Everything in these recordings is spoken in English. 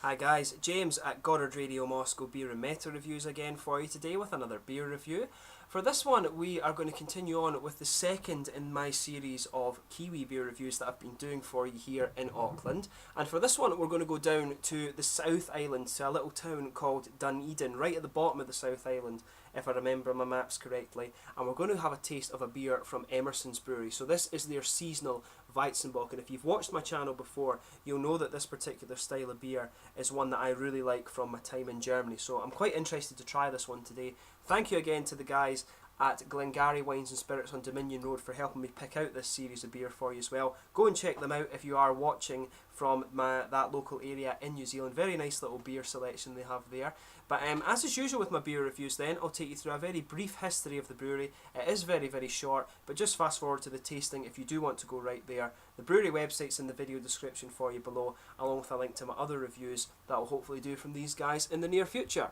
Hi guys, James at Goddard Radio Moscow Beer and Meta Reviews again for you today with another beer review. For this one, we are going to continue on with the second in my series of Kiwi beer reviews that I've been doing for you here in Auckland. And for this one, we're going to go down to the South Island, to a little town called Dunedin, right at the bottom of the South Island, if I remember my maps correctly. And we're going to have a taste of a beer from Emersons Brewery. So this is their seasonal Weizenbock, and if you've watched my channel before, you'll know that this particular style of beer is one that I really like from my time in Germany. So I'm quite interested to try this one today. Thank you again to the guys at Glengarry Wines and Spirits on Dominion Road for helping me pick out this series of beer for you as well. Go and check them out if you are watching from that local area in New Zealand. Very nice little beer selection they have there. But as is usual with my beer reviews then, I'll take you through a very brief history of the brewery. It is very, very short, but just fast forward to the tasting if you do want to go right there. The brewery website's in the video description for you below, along with a link to my other reviews that I'll hopefully do from these guys in the near future.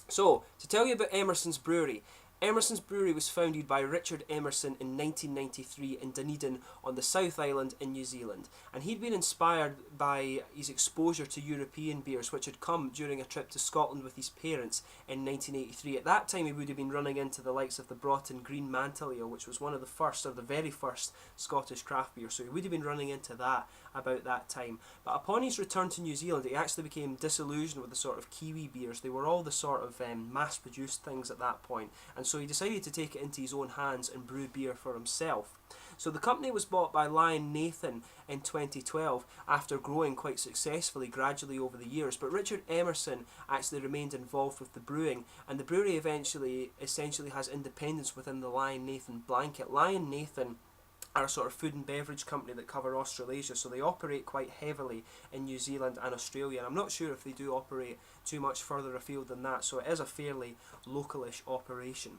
So, to tell you about Emersons Brewery. Emersons Brewery was founded by Richard Emerson in 1993 in Dunedin on the South Island in New Zealand, and he'd been inspired by his exposure to European beers which had come during a trip to Scotland with his parents in 1983. At that time he would have been running into the likes of the Broughton Green Mantle Ale, which was one of the first, or the very first, Scottish craft beer, so he would have been running into that about that time. But upon his return to New Zealand, he actually became disillusioned with the sort of Kiwi beers. They were all the sort of mass-produced things at that point, and so he decided to take it into his own hands and brew beer for himself. So the company was bought by Lion Nathan in 2012 after growing quite successfully gradually over the years, but Richard Emerson actually remained involved with the brewing, and the brewery essentially has independence within the Lion Nathan blanket. Lion Nathan are a sort of food and beverage company that cover Australasia, so they operate quite heavily in New Zealand and Australia, and I'm not sure if they do operate too much further afield than that, so it is a fairly localish operation.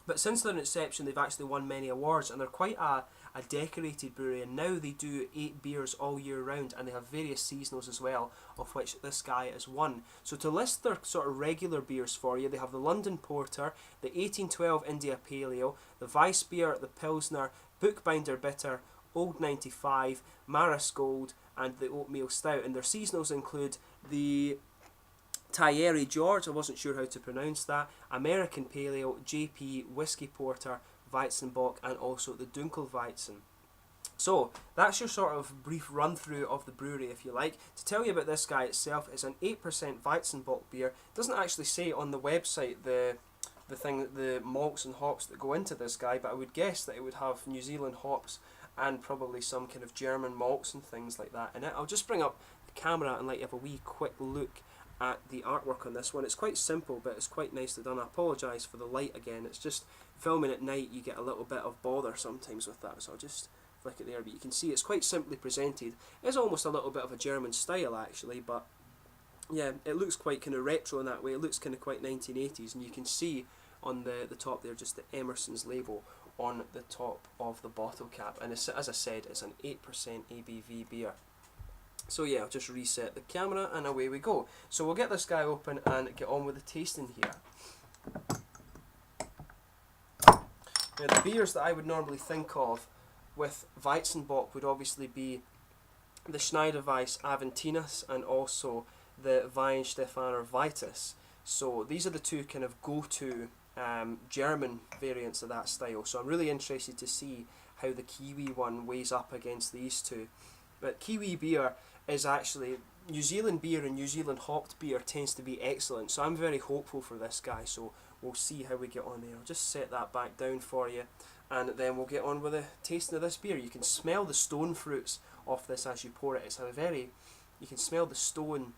But since their inception, they've actually won many awards, and they're quite a decorated brewery, and now they do 8 beers all year round, and they have various seasonals as well, of which this guy is one. So to list their sort of regular beers for you, they have the London Porter, the 1812 India Pale Ale, the Weiss Beer, the Pilsner, Bookbinder Bitter, Old 95, Maris Gold, and the Oatmeal Stout. And their seasonals include the Thierry George, I wasn't sure how to pronounce that, American Pale Ale, JP, Whiskey Porter, Weizenbock, and also the Dunkelweizen. So, that's your sort of brief run through of the brewery, if you like. To tell you about this guy itself, it's an 8% Weizenbock beer. It doesn't actually say on the website the malts and hops that go into this guy, but I would guess that it would have New Zealand hops and probably some kind of German malts and things like that in it. I'll just bring up the camera and let you have a wee quick look at the artwork on this one. It's quite simple, but it's quite nicely done. I apologise for the light again. It's just filming at night, you get a little bit of bother sometimes with that, so I'll just flick it there. But you can see it's quite simply presented. It's almost a little bit of a German style actually, but yeah, it looks quite kind of retro in that way. It looks kind of quite 1980s, and you can see on the top there just the Emerson's label on the top of the bottle cap, and as I said, it's an 8% ABV beer. So yeah, I'll just reset the camera and away we go. So we'll get this guy open and get on with the tasting here. Now the beers that I would normally think of with Weizenbock would obviously be the Schneiderweiss Aventinus and also the Weihenstephaner Vitus. So these are the two kind of go-to German variants of that style. So I'm really interested to see how the Kiwi one weighs up against these two. But Kiwi beer is actually, New Zealand beer and New Zealand hopped beer tends to be excellent, so I'm very hopeful for this guy, so we'll see how we get on there. I'll just set that back down for you, and then we'll get on with the tasting of this beer. You can smell the stone fruits off this as you pour it. It's a very, you can smell the stone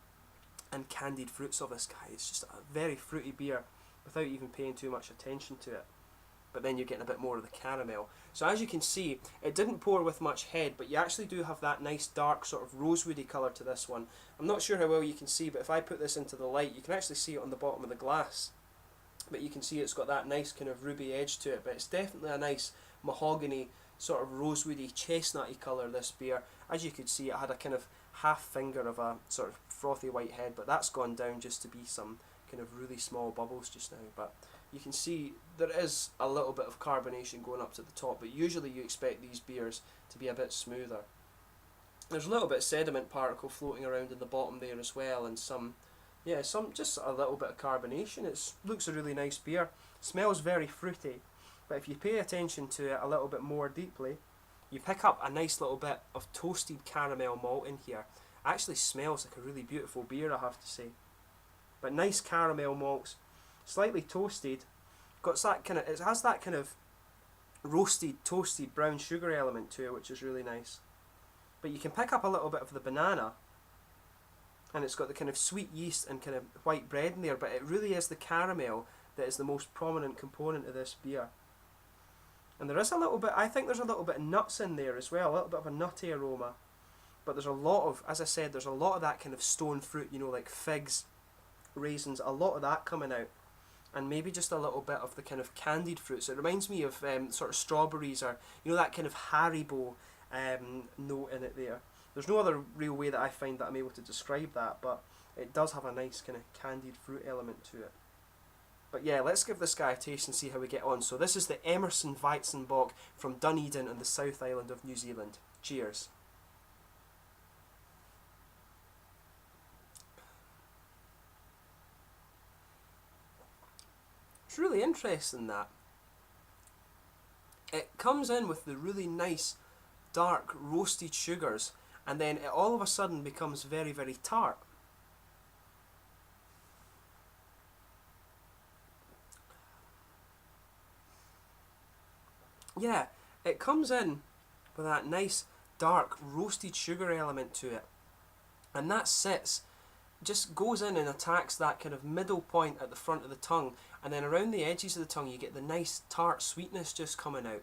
and candied fruits of this guy. It's just a very fruity beer without even paying too much attention to it. But then you're getting a bit more of the caramel. So as you can see, it didn't pour with much head, but you actually do have that nice dark sort of rosewoody colour to this one. I'm not sure how well you can see, but if I put this into the light, you can actually see it on the bottom of the glass. But you can see it's got that nice kind of ruby edge to it, but it's definitely a nice mahogany, sort of rosewoody, chestnutty colour, this beer. As you could see, it had a kind of half finger of a sort of frothy white head, but that's gone down just to be some kind of really small bubbles just now. But you can see there is a little bit of carbonation going up to the top, but usually you expect these beers to be a bit smoother. There's a little bit of sediment particle floating around in the bottom there as well, and some just a little bit of carbonation. It looks a really nice beer. Smells very fruity, but if you pay attention to it a little bit more deeply, you pick up a nice little bit of toasted caramel malt in here. Actually smells like a really beautiful beer, I have to say. But nice caramel malts, slightly toasted. It has that kind of roasted, toasted brown sugar element to it, which is really nice. But you can pick up a little bit of the banana, and it's got the kind of sweet yeast and kind of white bread in there, but it really is the caramel that is the most prominent component of this beer. And there is a little bit, I think there's a little bit of nuts in there as well, a little bit of a nutty aroma. But there's a lot of, as I said, there's a lot of that kind of stone fruit, like figs, raisins, a lot of that coming out. And maybe just a little bit of the kind of candied fruits. It reminds me of sort of strawberries, or that kind of Haribo note in it there. There's no other real way that I find that I'm able to describe that, but it does have a nice kind of candied fruit element to it. But yeah, let's give this guy a taste and see how we get on. So this is the Emersons Weizenbock from Dunedin on the South Island of New Zealand. Cheers. It's really interesting that it comes in with the really nice dark roasted sugars, and then it all of a sudden becomes very, very tart. Yeah, it comes in with that nice dark roasted sugar element to it, and that just goes in and attacks that kind of middle point at the front of the tongue, and then around the edges of the tongue you get the nice tart sweetness just coming out,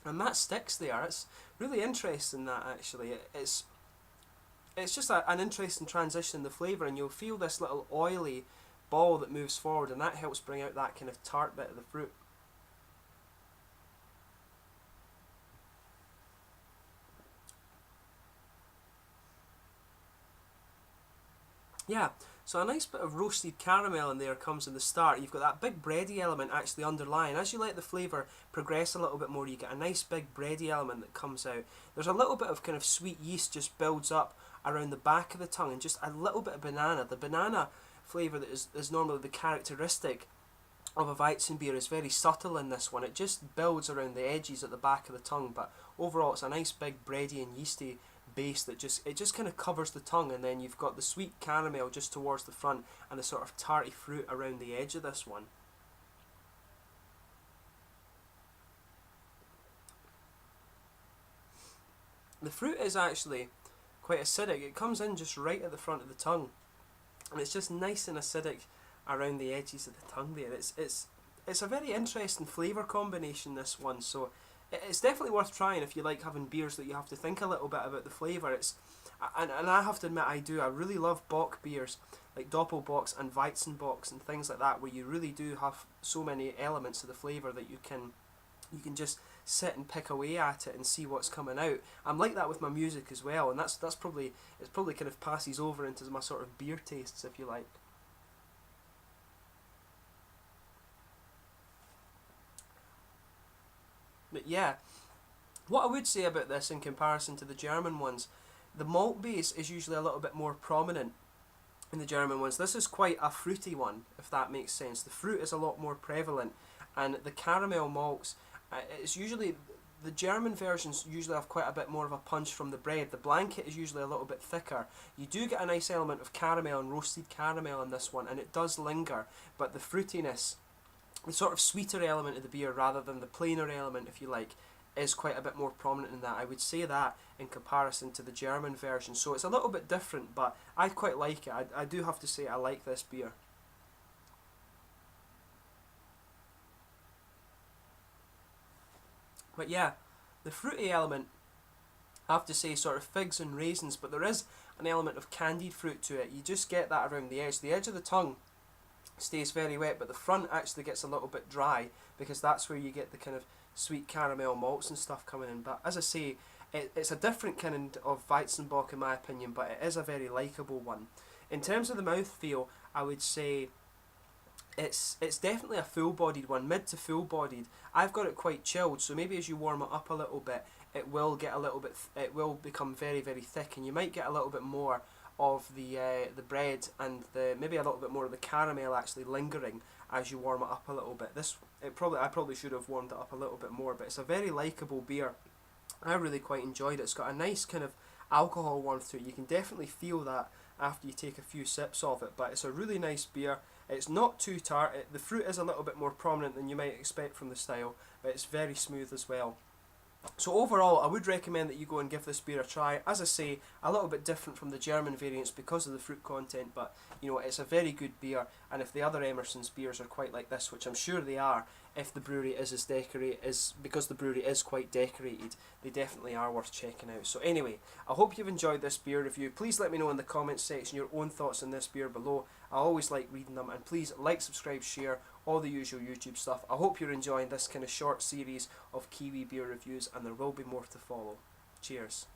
and that sticks there. It's really interesting, that actually it's just an interesting transition in the flavour, and you'll feel this little oily ball that moves forward, and that helps bring out that kind of tart bit of the fruit. Yeah, so a nice bit of roasted caramel in there comes in the start. You've got that big bready element actually underlying. As you let the flavour progress a little bit more, you get a nice big bready element that comes out. There's a little bit of kind of sweet yeast just builds up around the back of the tongue, and just a little bit of banana. The banana flavour that is normally the characteristic of a Weizenbier is very subtle in this one. It just builds around the edges at the back of the tongue, but overall it's a nice big bready and yeasty base that just kind of covers the tongue, and then you've got the sweet caramel just towards the front and the sort of tarty fruit around the edge of this one. The fruit is actually quite acidic. It comes in just right at the front of the tongue, and it's just nice and acidic around the edges of the tongue there. It's a very interesting flavour combination, this one, so it's definitely worth trying if you like having beers that you have to think a little bit about the flavour. And I have to admit I do. I really love Bock beers like Doppelbocks and Weizenbocks and things like that, where you really do have so many elements of the flavour that you can just sit and pick away at it and see what's coming out. I'm like that with my music as well, and that's probably kind of passes over into my sort of beer tastes, if you like. But yeah, what I would say about this in comparison to the German ones, the malt base is usually a little bit more prominent in the German ones. This is quite a fruity one, if that makes sense. The fruit is a lot more prevalent, and the caramel malts, it's usually, the German versions usually have quite a bit more of a punch from the bread. The blanket is usually a little bit thicker. You do get a nice element of caramel and roasted caramel in this one, and it does linger, but the fruitiness, the sort of sweeter element of the beer rather than the plainer element, if you like, is quite a bit more prominent in that. I would say that in comparison to the German version. So it's a little bit different, but I quite like it. I do have to say I like this beer. But yeah, the fruity element, I have to say, sort of figs and raisins, but there is an element of candied fruit to it. You just get that around the edge. The edge of the tongue stays very wet, but the front actually gets a little bit dry, because that's where you get the kind of sweet caramel malts and stuff coming in. But as I say, it's a different kind of Weizenbock in my opinion, but it is a very likeable one. In terms of the mouthfeel, I would say it's definitely a full-bodied one, mid to full-bodied. I've got it quite chilled, so maybe as you warm it up a little bit, it will get a little bit. It will become very very thick, and you might get a little bit more of the bread and maybe a little bit more of the caramel actually lingering as you warm it up a little bit. I probably should have warmed it up a little bit more, but it's a very likeable beer. I really quite enjoyed it. It's got a nice kind of alcohol warmth to it. You can definitely feel that after you take a few sips of it, but it's a really nice beer. It's not too tart. The fruit is a little bit more prominent than you might expect from the style, but it's very smooth as well. So overall, I would recommend that you go and give this beer a try. As I say, a little bit different from the German variants because of the fruit content, but you know, it's a very good beer. And if the other Emersons beers are quite like this, which I'm sure they are, if the brewery is as because the brewery is quite decorated, they definitely are worth checking out. So anyway, I hope you've enjoyed this beer review. Please let me know in the comments section your own thoughts on this beer below. I always like reading them, and please like, subscribe, share, all the usual YouTube stuff. I hope you're enjoying this kind of short series of Kiwi beer reviews, and there will be more to follow. Cheers.